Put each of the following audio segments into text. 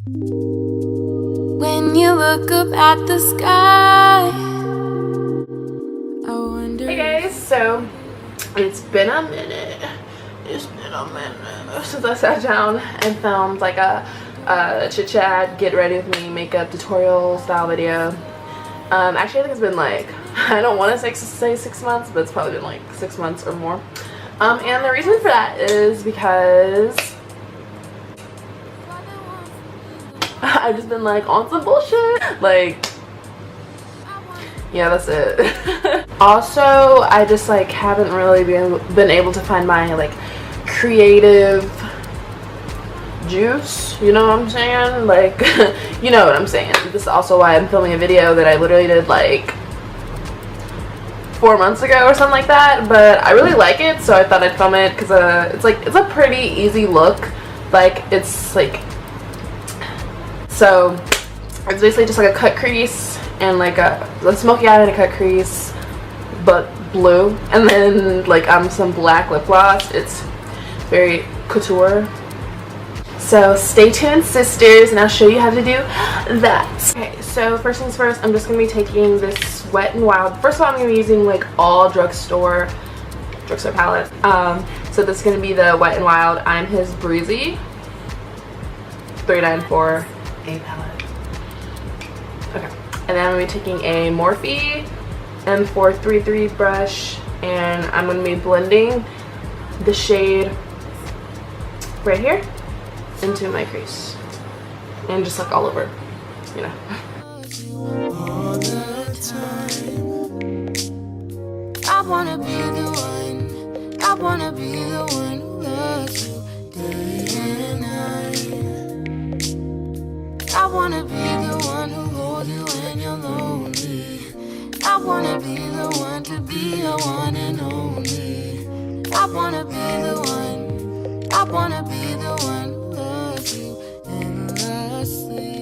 When you look up at the sky, I wonder. Hey guys, so it's been a minute. It's been a minute since I sat down and filmed like a chit chat, get ready with me, makeup tutorial style video. Actually, I think it's been like, I don't want to say 6 months, but it's probably been like 6 months or more. And the reason for that is because I've just been like on some bullshit. Like, yeah, that's it. Also, I just like haven't really been able to find my like creative juice, you know what I'm saying? Like, you know what I'm saying. This is also why I'm filming a video that I literally did like 4 months ago or something like that, but I really like it, so I thought I'd film it because it's a pretty easy look. Like, it's like, so it's basically just like a cut crease and like a smoky eye and a cut crease, but blue, and then like some black lip gloss. It's very couture. So stay tuned, sisters, and I'll show you how to do that. Okay, so first things first, I'm just going to be taking this Wet n Wild. First of all, I'm going to be using like all drugstore palette. So this is going to be the Wet n Wild I'm His Breezy 394 A palette. Okay, and then I'm going to be taking a Morphe M433 brush, and I'm going to be blending the shade right here into my crease and just like all over, you know. All the time, I wanna be the one. I wanna be the one who loves you day and night. I wanna be the one who holds you when you're lonely. I wanna be the one to be your one and only. I wanna be the one. I wanna be the one who loves you endlessly.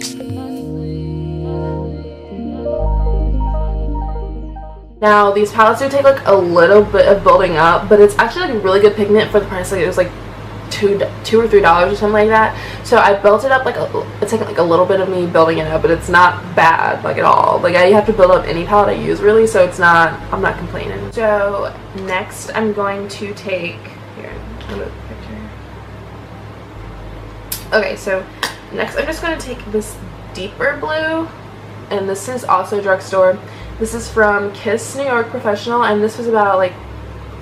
Now these palettes do take like a little bit of building up, but it's actually like a really good pigment for the price. Like it was like $2 or $3 or something like that. So I built it up like it's taken like a little bit of me building it up, but it's not bad like at all. Like I have to build up any palette I use really, so it's not, I'm not complaining. So next I'm going to take here. Okay, so next I'm just going to take this deeper blue, and this is also drugstore. This is from Kiss New York Professional, and this was about like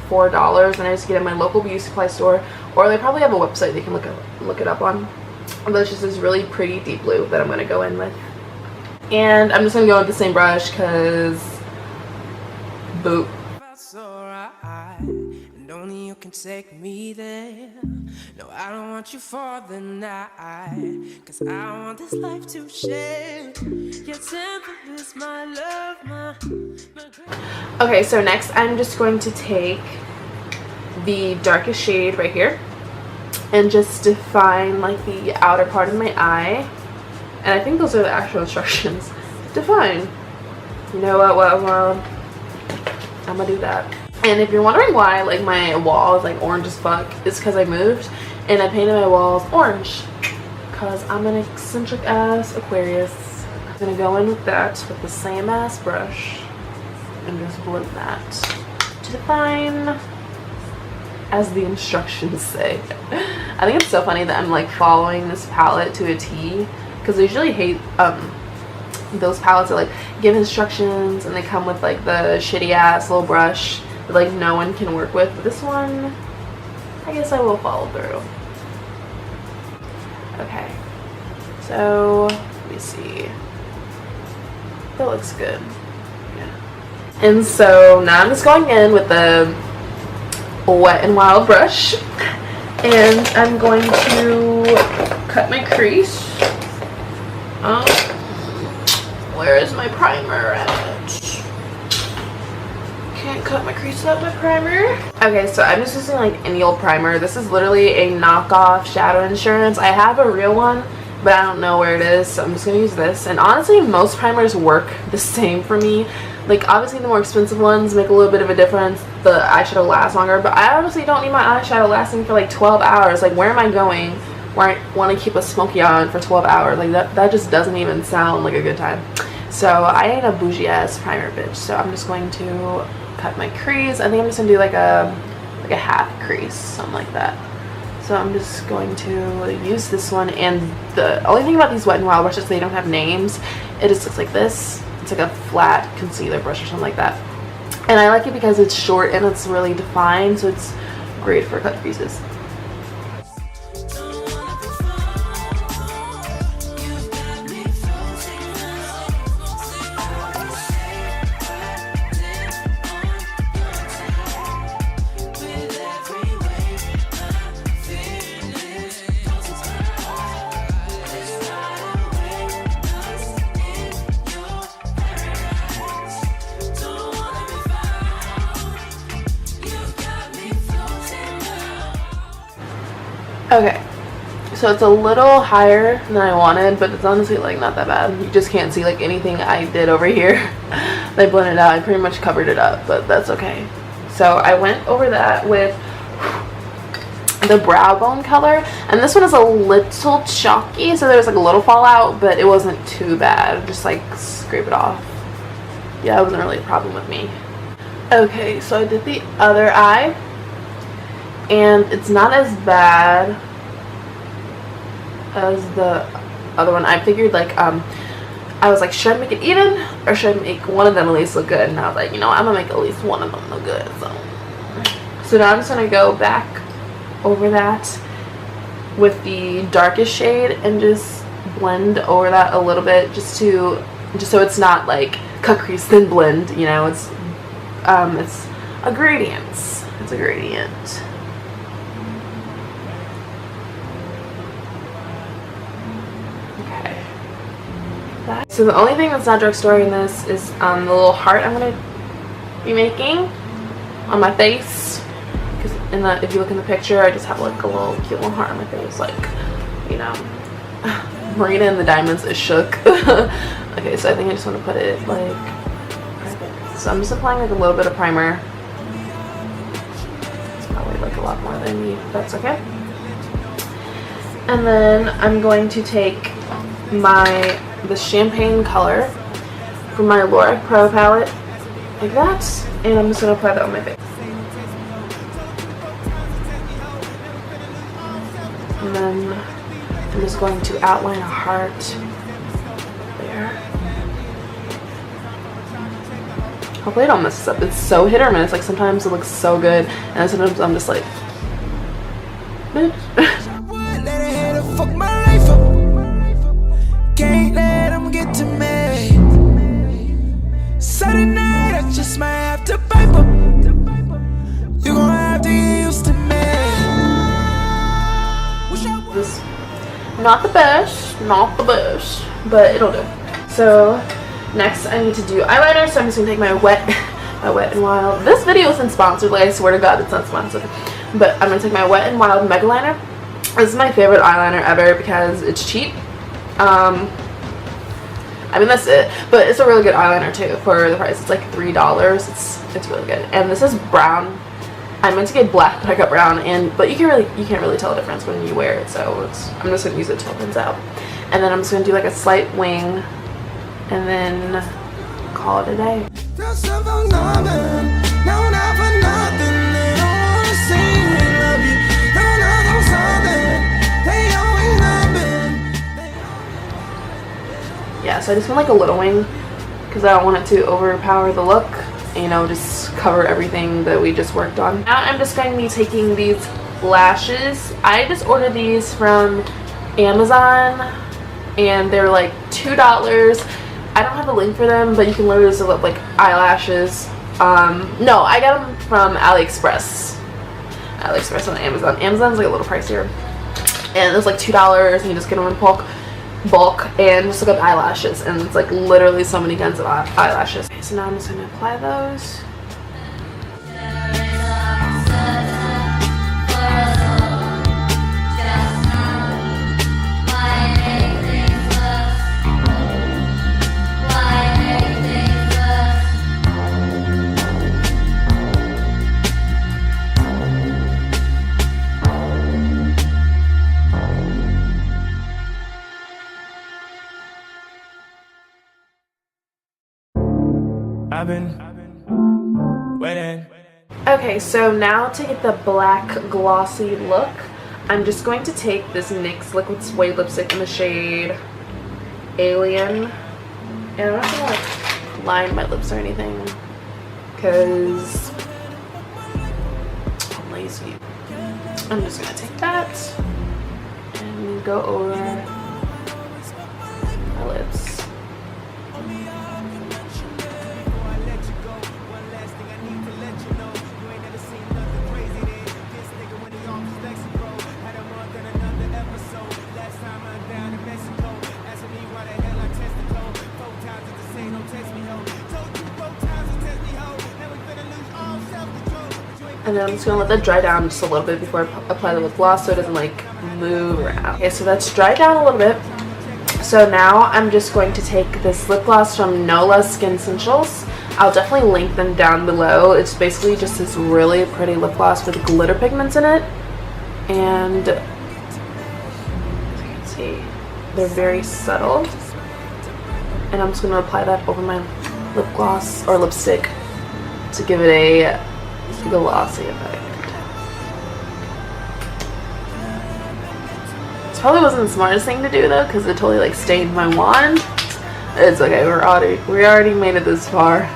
$4, and I just get it at my local beauty supply store, or they probably have a website they can look it up on. But it's just this really pretty deep blue that I'm going to go in with. And I'm just going to go with the same brush because boop. Only you can take me there. No, I don't want you for the night, cause I want this life to share. Your temper is my love, my Okay, so next I'm just going to take the darkest shade right here and just define like the outer part of my eye. And I think those are the actual instructions. Define. You know what, well, I'm gonna do that. And if you're wondering why like my wall is like orange as fuck, it's because I moved and I painted my walls orange because I'm an eccentric ass Aquarius. I'm gonna go in with that with the same ass brush and just blend that to define as the instructions say. I think it's so funny that I'm like following this palette to a T, because I usually hate those palettes that like give instructions and they come with like the shitty ass little brush that like no one can work with. But this one, I guess I will follow through. Okay, so let me see. That looks good. Yeah. And so now I'm just going in with the Wet n Wild brush, and I'm going to cut my crease. Where is my primer at? Can't cut my crease up with primer. Okay, so I'm just using like any old primer. This is literally a knockoff Shadow Insurance. I have a real one, but I don't know where it is, so I'm just gonna use this. And honestly, most primers work the same for me. Like, obviously the more expensive ones make a little bit of a difference. The eyeshadow lasts longer, but I honestly don't need my eyeshadow lasting for like 12 hours. Like, where am I going where I want to keep a smoky on for 12 hours. Like that just doesn't even sound like a good time. So I ain't a bougie ass primer bitch. So I'm just going to cut my crease. I think I'm just gonna do like a half crease, something like that. So I'm just going to use this one, and the only thing about these Wet n Wild brushes, they don't have names. It just looks like this. It's like a flat concealer brush or something like that. And I like it because it's short and it's really defined, so it's great for cut creases. Okay, so it's a little higher than I wanted, but it's honestly like not that bad. You just can't see like anything I did over here. They blended out. I pretty much covered it up, but that's okay. So I went over that with the brow bone color, and this one is a little chalky, so there's like a little fallout, but it wasn't too bad. Just like scrape it off. Yeah, it wasn't really a problem with me. Okay, so I did the other eye, and it's not as bad as the other one. I figured like I was like, should I make it even or should I make one of them at least look good? And I was like, you know, I'm gonna make at least one of them look good. So now I'm just gonna go back over that with the darkest shade and just blend over that a little bit, just so it's not like cut crease then blend, you know. It's a gradient. It's a gradient. So the only thing that's not drugstore in this is the little heart I'm going to be making on my face. Because if you look in the picture, I just have like a little cute little heart on my face. Like, you know, Marina and the Diamonds is shook. Okay, so I think I just want to put it like right there. So I'm just applying like a little bit of primer. It's probably like a lot more than I need, but that's okay. And then I'm going to take the champagne color from my Laura Pro palette, like that, and I'm just going to apply that on my face. And then I'm just going to outline a heart there. Hopefully I don't mess this up. It's so hit or miss. Like sometimes it looks so good, and sometimes I'm just like, bitch. Can't let them get to me. Saturday night, I just might have to pipe up. You gon' have to get used to me. This not the best, but it'll do. So next I need to do eyeliner, so I'm just gonna take my Wet n Wild. This video isn't sponsored, like I swear to God it's not sponsored. But I'm gonna take my Wet n Wild Mega Liner. This is my favorite eyeliner ever because it's cheap. I mean that's it, but it's a really good eyeliner too for the price. It's like $3. It's really good. And this is brown. I meant to get black, but I got brown. But you can't really tell the difference when you wear it. So I'm just gonna use it till it thins out. And then I'm just gonna do like a slight wing, and then call it a day. Yeah, so I just want like a little wing because I don't want it to overpower the look, you know, just cover everything that we just worked on. Now I'm just going to be taking these lashes. I just ordered these from Amazon and they're like $2. I don't have a link for them, but you can literally just look up like eyelashes. No, I got them from AliExpress on Amazon. Amazon's like a little pricier, and it's like $2 and you just get them in bulk and just look up eyelashes, and it's like literally so many kinds of eyelashes. Okay, so now I'm just going to apply those. I've been waiting. Okay, so now to get the black glossy look, I'm just going to take this NYX Liquid Suede lipstick in the shade Alien. And I'm not gonna like line my lips or anything because I'm lazy. I'm just gonna take that and go over my lips. And then I'm just going to let that dry down just a little bit before I apply the lip gloss so it doesn't like move around. Okay, so that's dried down a little bit. So now I'm just going to take this lip gloss from Nola Skin Essentials. I'll definitely link them down below. It's basically just this really pretty lip gloss with glitter pigments in it. And as you can see, they're very subtle. And I'm just going to apply that over my lip gloss or lipstick to give it a glossy effect. This probably wasn't the smartest thing to do though, because it totally like stained my wand. It's okay, we already made it this far.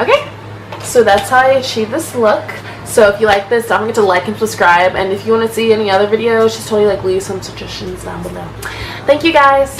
Okay, so that's how I achieve this look. So if you like this, don't forget to like and subscribe. And if you want to see any other videos, just totally like leave some suggestions down below. Thank you guys.